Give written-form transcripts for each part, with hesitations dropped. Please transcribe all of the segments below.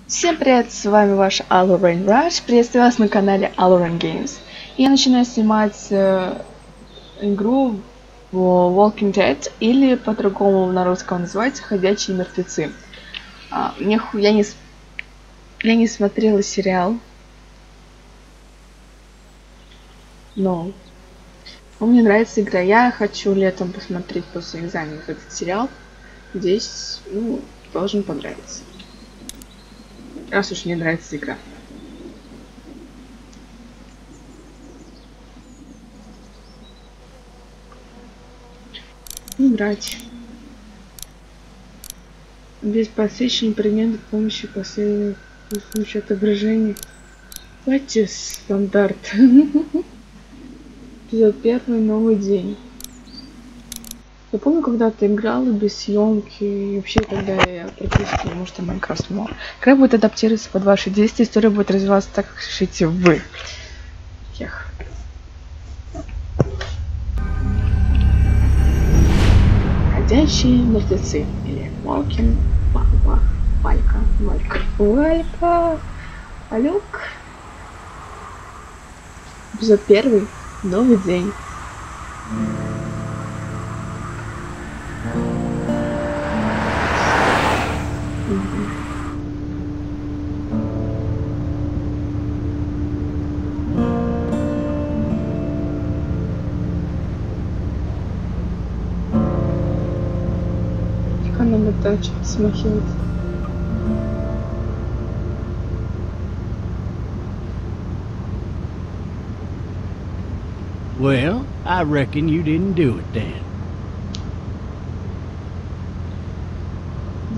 Всем привет, с вами ваш Rain Rush. Приветствую вас на канале Rain Games. Я начинаю снимать игру Walking Dead, или по-другому на русском называется «Ходячие мертвецы». Я не смотрела сериал, но мне нравится игра. Я хочу летом посмотреть после экзаменов этот сериал. Здесь, должен понравиться. Раз уж мне нравится игра. Играть. Без подсвечивания предметов с помощью последнего случая отображения. Давайте стандарт. Первый новый день. Я помню, когда ты играла без съемки, и вообще, когда я практически, может, Майнкрафт снимала. Игра будет адаптироваться под ваши действия, история будет развиваться так, как решите вы. Эх. Ходячие мертвецы. Или Walking Валька. Алюк. Эпизод первый. Новый день. Нам это что-то смахивает. Well, I reckon you didn't do it then.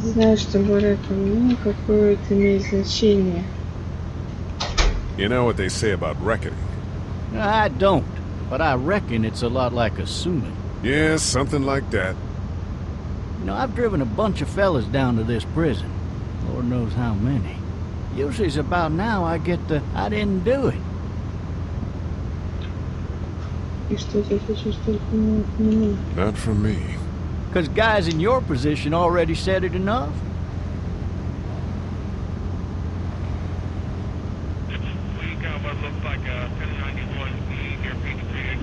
Знаю, что говорят, но какое это имеет значение. You know what they say about reckoning? I don't, but I reckon it's a lot like assuming. Yeah, something like that. You know, I've driven a bunch of fellas down to this prison. Lord knows how many. Usually it's about now I get the, I didn't do it. Not from me. Because guys in your position already said it enough.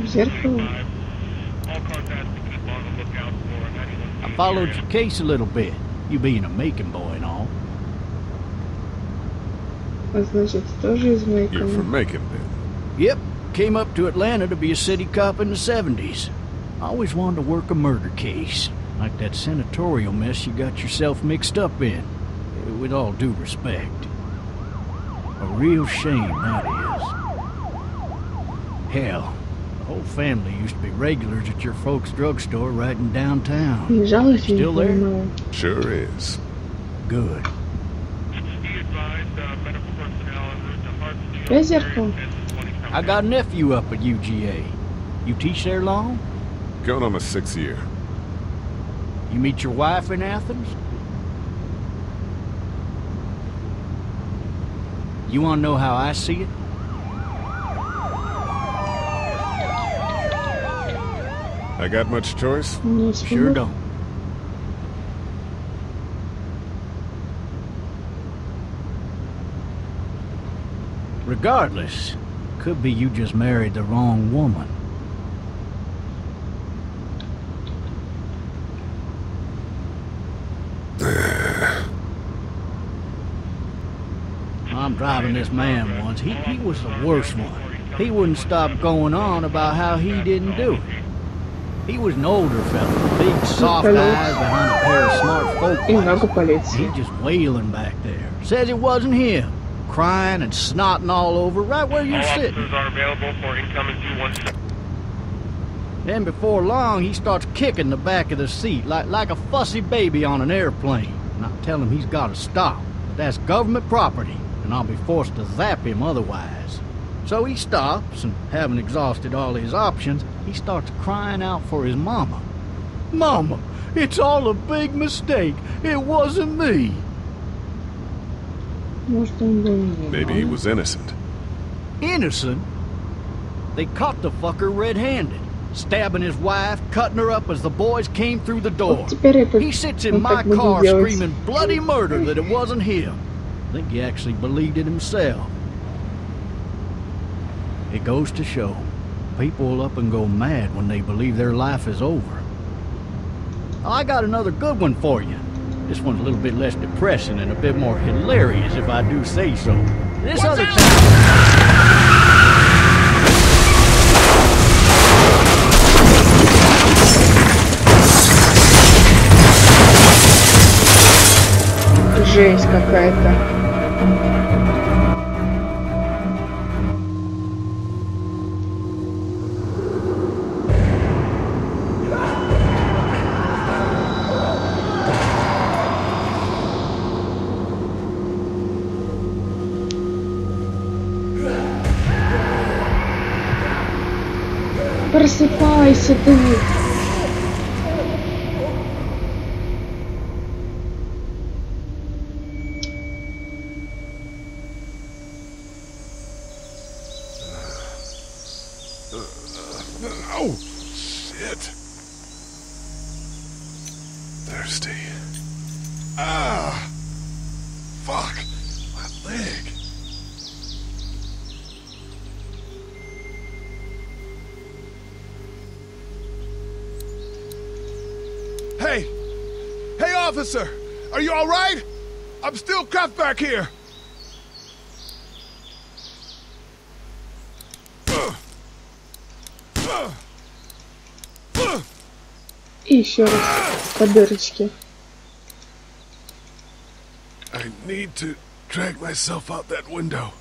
Зеркало. I followed your case a little bit, you being a Macon boy and all. Значит, тоже из Macon. You're from Macon, then? Yep, came up to Atlanta to be a city cop in the 70s. I always wanted to work a murder case, like that senatorial mess you got yourself mixed up in, with all due respect. A real shame, that is. Hell, the whole family used to be regulars at your folks' drugstore right in downtown. Still there? Sure is. Good. I got a nephew up at UGA. You teach there long? Going on my 6th year. You meet your wife in Athens? You want to know how I see it? I got much choice? Sure don't. Regardless, could be you just married the wrong woman. I'm driving this man once. He was the worst one. He wouldn't stop going on about how he didn't do it. He was an older fella, big soft eyes behind a pair of smart folk glasses. He just wailing back there. Says it wasn't him. Crying and snotting all over right where you're sitting. Are available for incoming 217. Then before long, he starts kicking the back of the seat like a fussy baby on an airplane. And I tell him he's got to stop. But that's government property, and I'll be forced to zap him otherwise. So he stops, and having exhausted all his options, he starts crying out for his mama. Mama, it's all a big mistake. It wasn't me. Maybe he was innocent. Innocent? They caught the fucker red-handed, stabbing his wife, cutting her up as the boys came through the door. He sits in my car screaming bloody murder that it wasn't him. think he actually believed it himself. It goes to show, people will up and go mad when they believe their life is over. I got another good one for you. This one's a little bit less depressing and a bit more hilarious, if I do say so. This What's other that? Жесть какая-то. Просыпайся ты! Oh, shit. Thirsty. Ah! Fuck! My leg. Hey! Hey, officer! Are you all right? I'm still cuffed back here. И еще раз по дырочке. I need to drag myself out that window.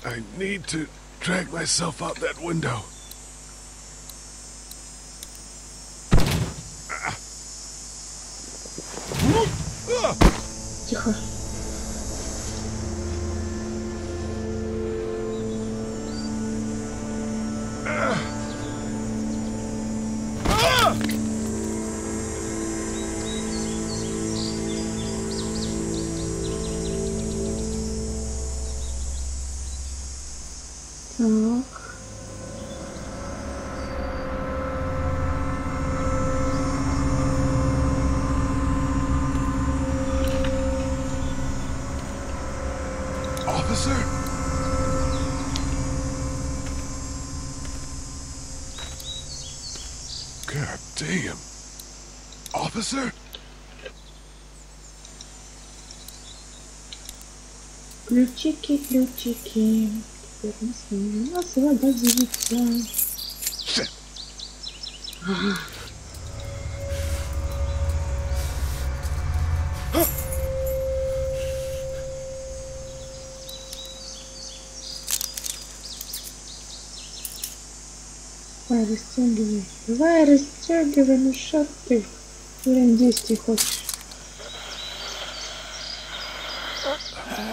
I need to drag myself out that window. Тихо. Так. Officer? God damn. Officer? Ключики, ключики. Теперь мы сможем освободиться. Shit. Давай растягивай. Давай растягивай, ну что ты? Время действий хочешь.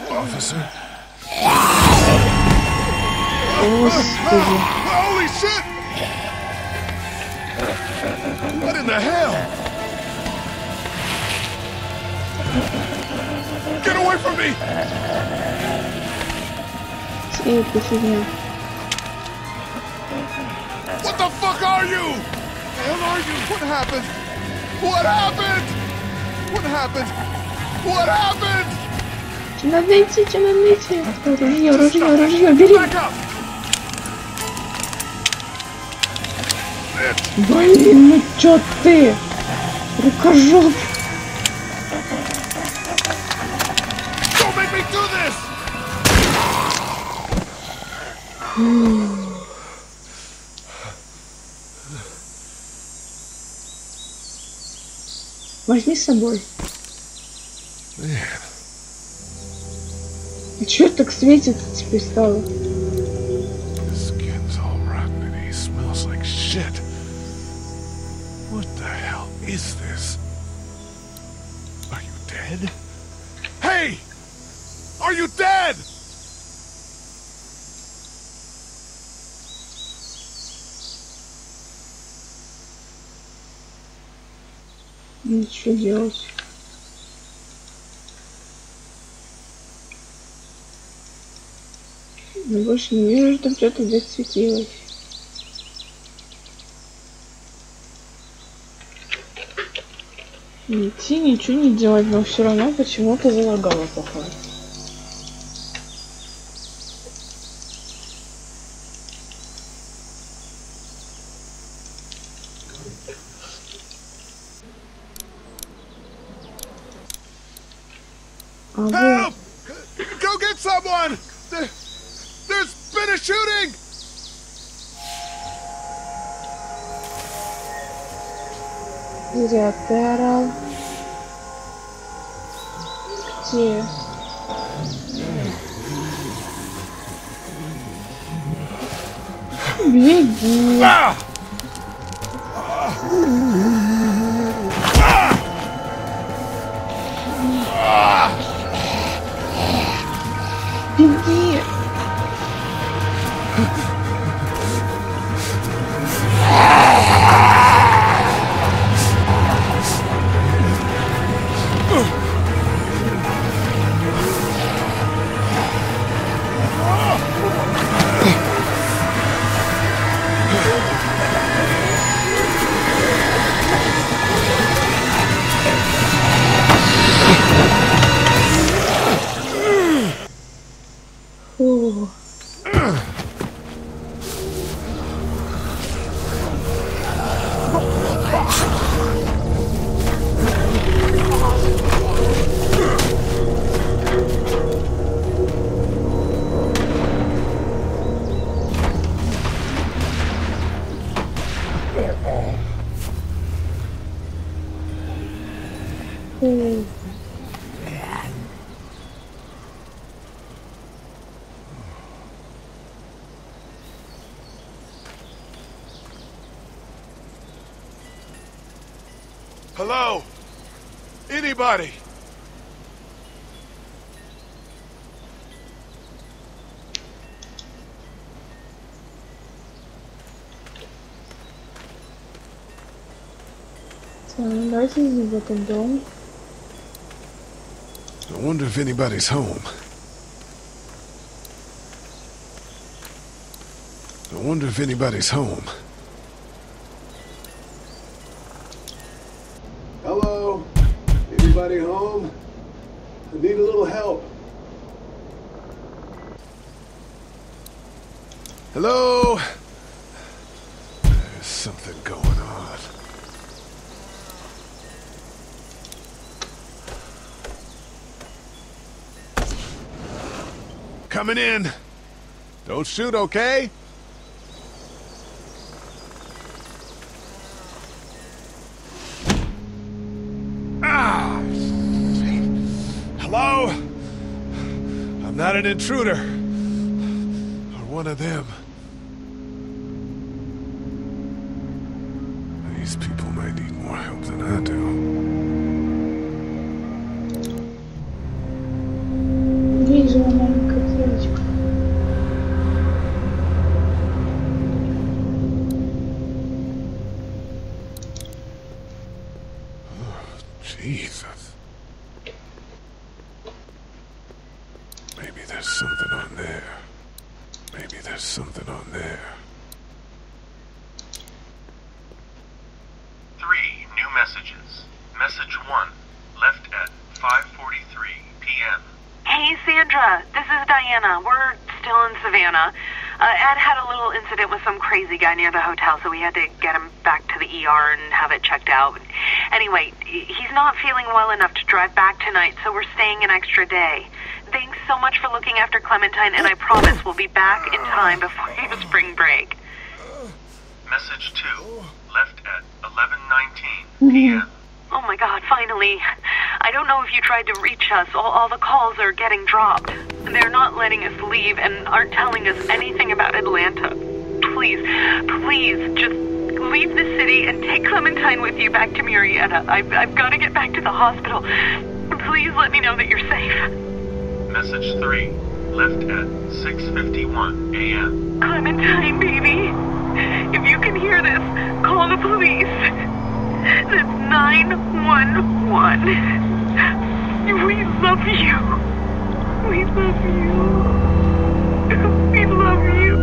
Officer? Господи. Holy shit! What in the hell? Get away from me! Это фигня. What the fuck are you? The hell are you? What happened? What happened? What happened? What happened? Что надо идти, что надо идти? Ружье, ружье, ружье, бери. Back up! Блин, ну чё ты? Рукожоп. Don't make me do this! Возьми с собой. Man. А чё так светится теперь стало? His skin's all rotten and he smells like shit. What the hell is this? Are you dead? Hey! Are you dead? Ну что делать? Я больше не вижу, что что-то здесь светилось. Идти, ничего не делать, но все равно почему-то залагало, походу. Help! Go get someone! There's been a shooting! Где ты орал? Где? Беги! Беги! Фу. Фу. Hello? Anybody? Давайте в этот дом. I wonder if anybody's home. I wonder if anybody's home. Hello? Anybody home? I need a little help. Hello? There's something going on. Coming in. Don't shoot, okay? Ah! Hello? I'm not an intruder. Or one of them. These people might need more help than I do. Вижу маленькая девочка. Jesus. Maybe there's something on there. Maybe there's something on there. 3 new messages. Message 1, left at 5:43 p.m. Hey, Sandra, this is Diana. We're still in Savannah. Ed had a little incident with some crazy guy near the hotel, so we had to get him back to the ER and have it checked out. Anyway, he's not feeling well enough to drive back tonight, so we're staying an extra day. Thanks so much for looking after Clementine, and I promise we'll be back in time before your spring break. Message 2, left at 11:19 p.m. Oh my God, finally. I don't know if you tried to reach us. All the calls are getting dropped. They're not letting us leave and aren't telling us anything about Atlanta. Please, please, just leave the city and take Clementine with you back to Murrieta. I've got to get back to the hospital. Please let me know that you're safe. Message 3, left at 6:51 a.m. Clementine, baby. If you can hear this, call the police. That's 911. We love you. We love you. We love you.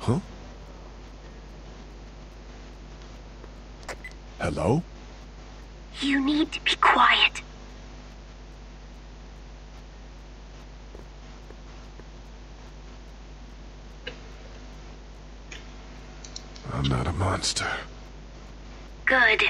Huh? Hello? You need to be quiet. I'm not a monster. Good.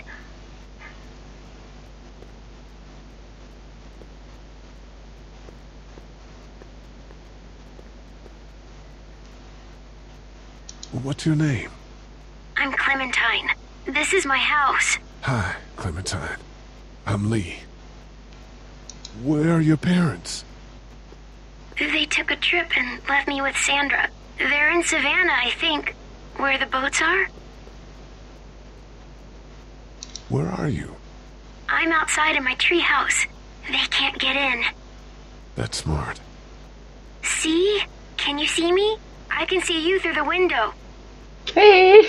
What's your name? I'm Clementine. This is my house. Hi, Clementine. I'm Lee. Where are your parents? They took a trip and left me with Sandra. They're in Savannah, I think. Where the boats are? Where are you? I'm outside in my treehouse. They can't get in. That's smart. See? Can you see me? I can see you through the window. Hey!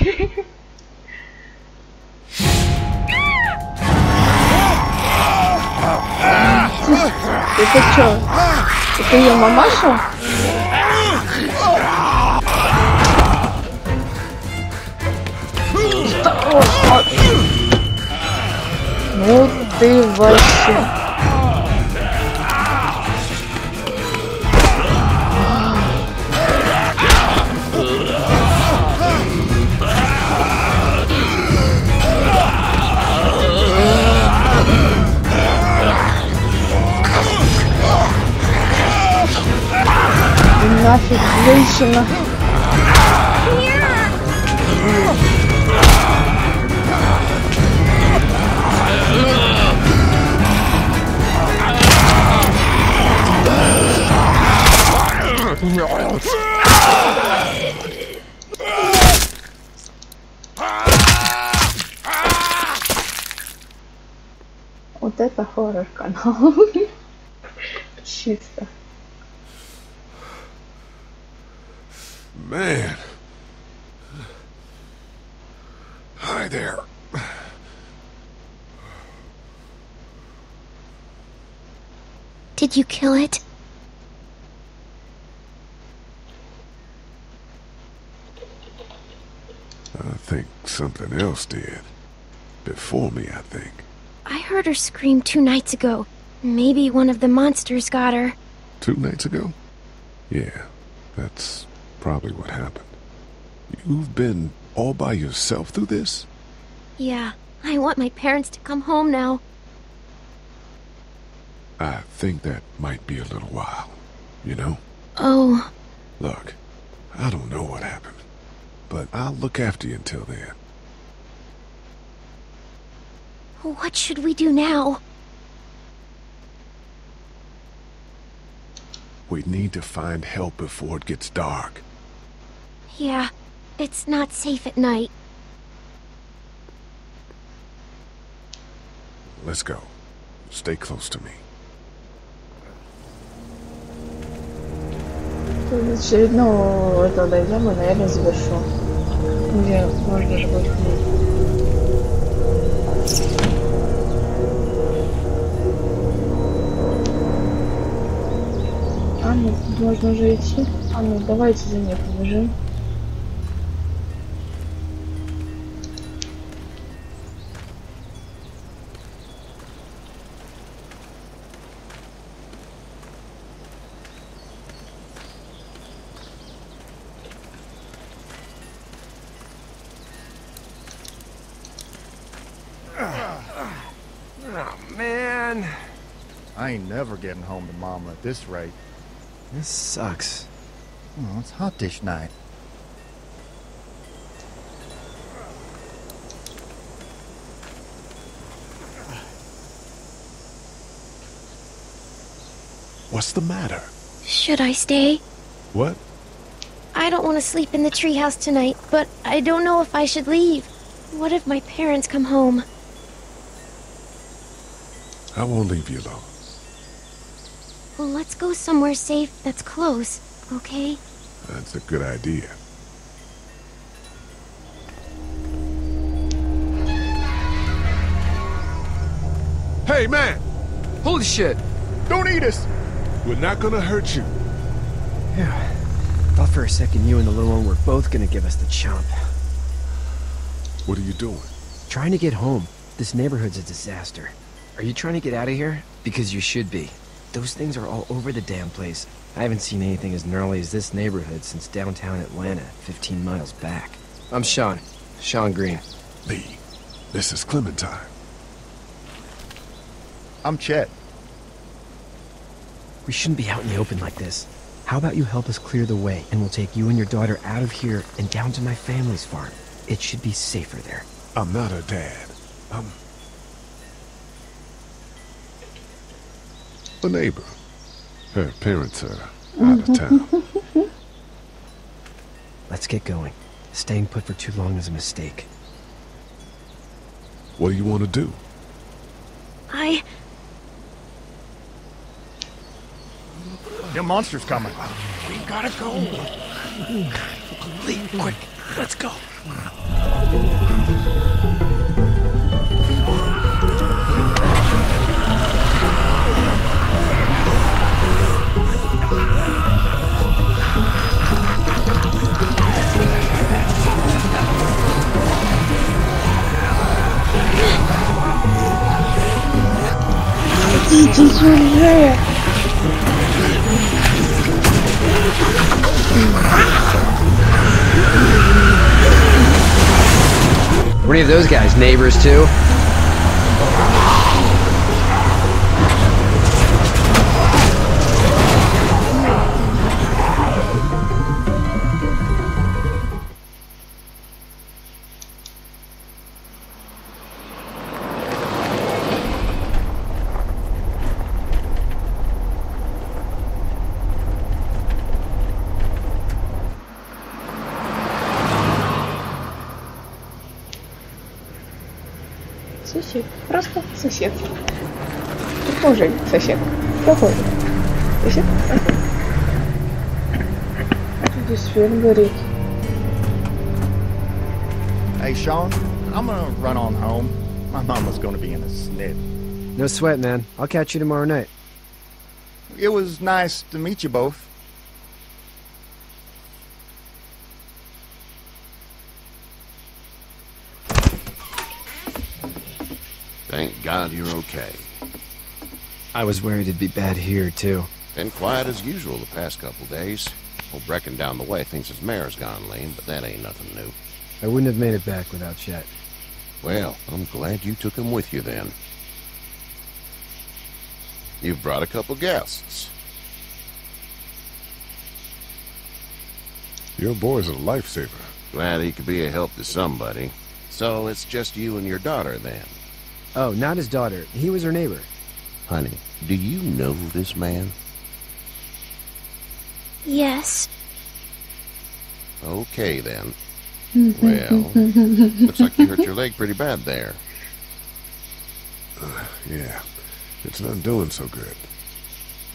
Это чё? Это её мамаша? Ну ты вообще. Нафиг, женщина. Вот это хоррор-канал. Чисто. Man. Hi there. Did you kill it? I think something else did. Before me, I think. I heard her scream 2 nights ago. Maybe one of the monsters got her. 2 nights ago? Yeah, that's probably what happened. You've been all by yourself through this? Yeah, I want my parents to come home now. I think that might be a little while, you know? Oh. Look, I don't know what happened, but I'll look after you until then. What should we do now? We need to find help before it gets dark. Yeah, it's not safe at night. Let's go. Stay close to me. До очередного этого дойдем и, наверное, завершу. Где можно даже будет ходить. А, ну, можно уже идти. А, ну, давайте за ней побежим. Man, I ain't never getting home to Mama at this rate. This sucks. Oh, it's hot dish night. What's the matter? Should I stay? What? I don't want to sleep in the treehouse tonight, but I don't know if I should leave. What if my parents come home? I won't leave you alone. Well, let's go somewhere safe that's close, okay? That's a good idea. Hey, man! Holy shit! Don't eat us! We're not gonna hurt you. Yeah. Thought for a second you and the little one were both gonna give us the chomp. What are you doing? Trying to get home. This neighborhood's a disaster. Are you trying to get out of here? Because you should be. Those things are all over the damn place. I haven't seen anything as gnarly as this neighborhood since downtown Atlanta, 15 miles back. I'm Sean. Sean Green. Lee, this is Clementine. I'm Chet. We shouldn't be out in the open like this. How about you help us clear the way, and we'll take you and your daughter out of here and down to my family's farm. It should be safer there. I'm not her dad. I'm a neighbor. Her parents are out of town. Let's get going. Staying put for too long is a mistake. What do you want to do? The monster's coming. We gotta go. Lee, quick, let's go. Were any of those guys neighbors too? Сосед. Просто сосед. Прохожий сосед. Прохожий. Сосед. Прохожий. Здесь свет горит. Hey, Sean, I'm gonna run on home. My mama's gonna be in a snit. No sweat, man. I'll catch you tomorrow night. It was nice to meet you both. Thank God you're okay. I was worried it'd be bad here, too. Been quiet as usual the past couple days. Old Brecken down the way thinks his mare's gone lame, but that ain't nothing new. I wouldn't have made it back without Chet. Well, I'm glad you took him with you then. You've brought a couple guests. Your boy's a lifesaver. Glad he could be a help to somebody. So it's just you and your daughter then? Oh, not his daughter. He was her neighbor. Honey, do you know this man? Yes. Okay then. Well, looks like you hurt your leg pretty bad there. Yeah, it's not doing so good.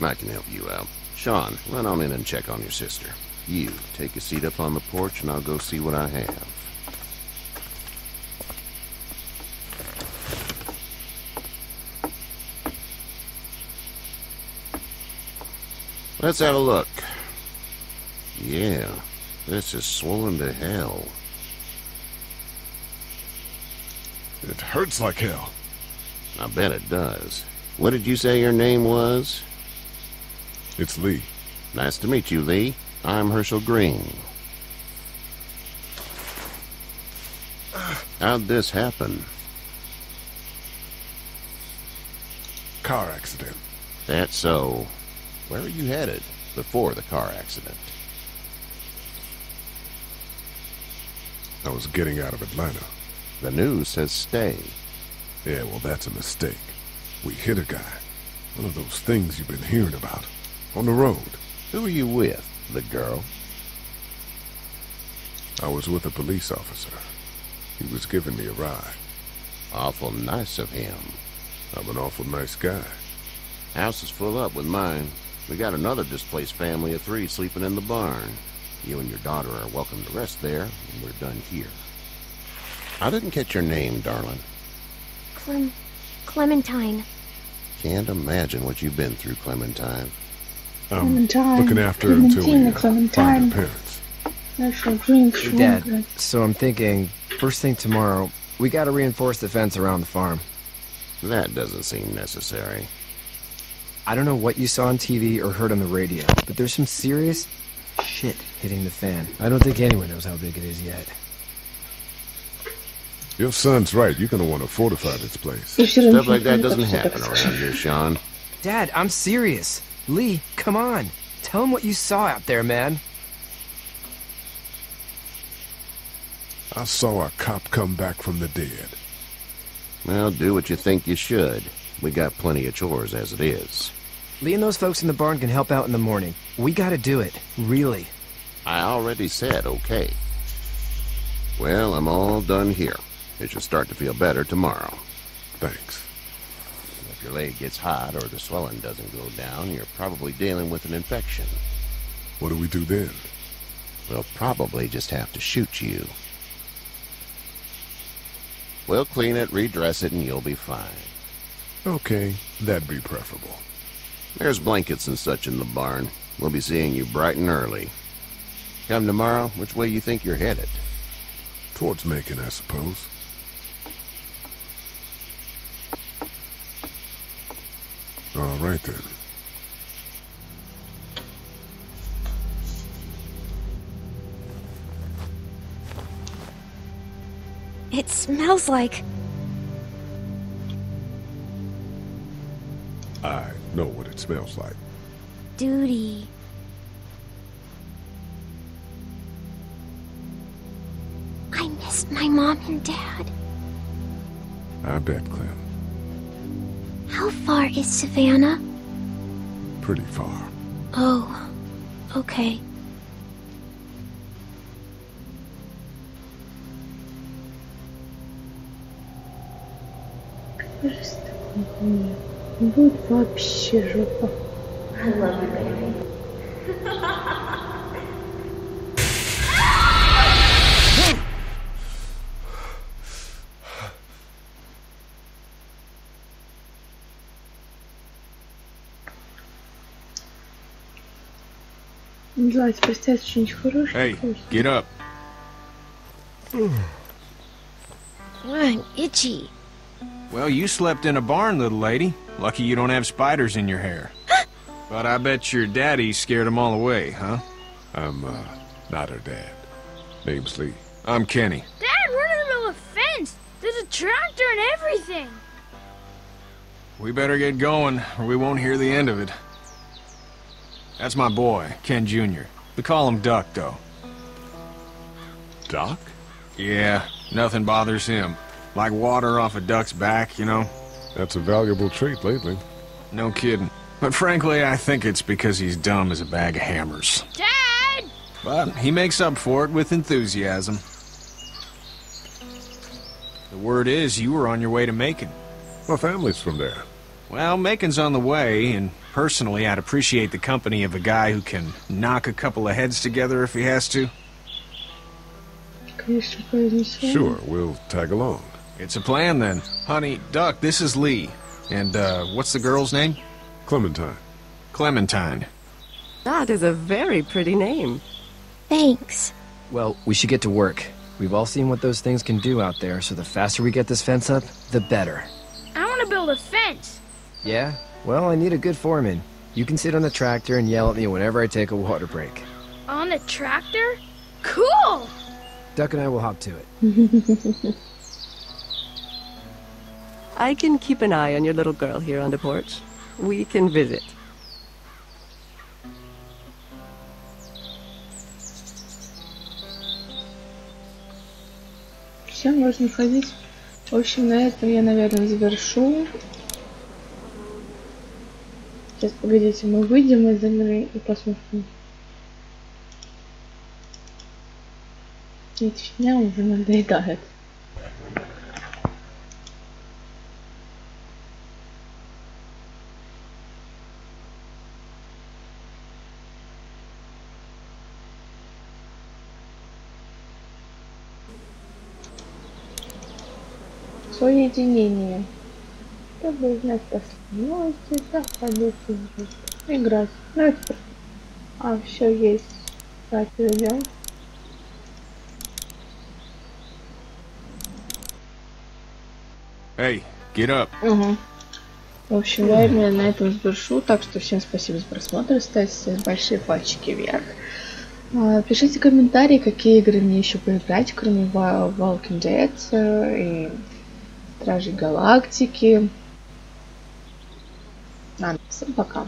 I can help you out. Sean, run on in and check on your sister. You, take a seat up on the porch and I'll go see what I have. Let's have a look. Yeah, this is swollen to hell. It hurts like hell. I bet it does. What did you say your name was? It's Lee. Nice to meet you, Lee. I'm Herschel Green. How'd this happen? Car accident. That's so. Where are you headed before the car accident? I was getting out of Atlanta. The news says stay. Yeah, well, that's a mistake. We hit a guy. One of those things you've been hearing about. On the road. Who are you with? The girl? I was with a police officer. He was giving me a ride. Awful nice of him. I'm an awful nice guy. House is full up with mine. We got another displaced family of 3 sleeping in the barn. You and your daughter are welcome to rest there, and we're done here. I didn't catch your name, darling. Clementine. Can't imagine what you've been through, Clementine. looking after her until we find her parents. Hey, Dad, so I'm thinking, first thing tomorrow, we gotta reinforce the fence around the farm. That doesn't seem necessary. I don't know what you saw on TV or heard on the radio, but there's some serious shit hitting the fan. I don't think anyone knows how big it is yet. Your son's right. You're gonna want to fortify this place. Stuff like that doesn't happen around here, Sean. Dad, I'm serious. Lee, come on. Tell him what you saw out there, man. I saw a cop come back from the dead. Well, do what you think you should. We got plenty of chores as it is. Lee and those folks in the barn can help out in the morning. We gotta do it. Really. I already said okay. Well, I'm all done here. It should start to feel better tomorrow. Thanks. If your leg gets hot or the swelling doesn't go down, you're probably dealing with an infection. What do we do then? We'll probably just have to shoot you. We'll clean it, redress it, and you'll be fine. Okay, that'd be preferable. There's blankets and such in the barn. We'll be seeing you bright and early. Come tomorrow, which way you think you're headed? Towards Macon, I suppose. All right, then. It smells like... I know what it smells like. duty. I missed my mom and dad. I bet, Clem. How far is Savannah? Pretty far. Oh, okay. Будет вообще жопа. I love you, baby. Давайте представить что-нибудь хорошее. Hey, get up. I'm itchy. Well, you slept in a barn, little lady. Lucky you don't have spiders in your hair. But I bet your daddy scared them all away, huh? I'm, not her dad. Name's Lee. I'm Kenny. Dad, we're in the middle of a fence. There's a tractor and everything. We better get going, or we won't hear the end of it. That's my boy, Ken Jr. We call him Duck, though. Doc? Yeah, nothing bothers him. Like water off a duck's back, you know? That's a valuable trait lately. No kidding. But frankly, I think it's because he's dumb as a bag of hammers. Dad! But he makes up for it with enthusiasm. The word is you were on your way to Macon. My family's from there. Well, Macon's on the way, and personally, I'd appreciate the company of a guy who can knock a couple of heads together if he has to. Sure, we'll tag along. It's a plan, then. Honey, Duck, this is Lee. And, what's the girl's name? Clementine. Clementine. That is a very pretty name. Thanks. Well, we should get to work. We've all seen what those things can do out there, so the faster we get this fence up, the better. I want to build a fence. Yeah? Well, I need a good foreman. You can sit on the tractor and yell at me whenever I take a water break. On the tractor? Cool! Duck and I will hop to it. I can keep an eye on your little girl here on the porch. We can visit. Все, можно ходить. В общем, на этом я, наверное, завершу. Сейчас, погодите, мы выйдем из игры и посмотрим. Эта фигня уже надоедает. Соединение. Чтобы узнать последние новости, заходите в Играть. Давайте. А, все есть. Давайте перейдем. Hey, get up. Угу. В общем, я именно на этом завершу. Так что всем спасибо за просмотр. Ставьте большие пальчики вверх. Пишите комментарии, какие игры мне еще поиграть, кроме Walking Dead и Стражей Галактики. Всем пока.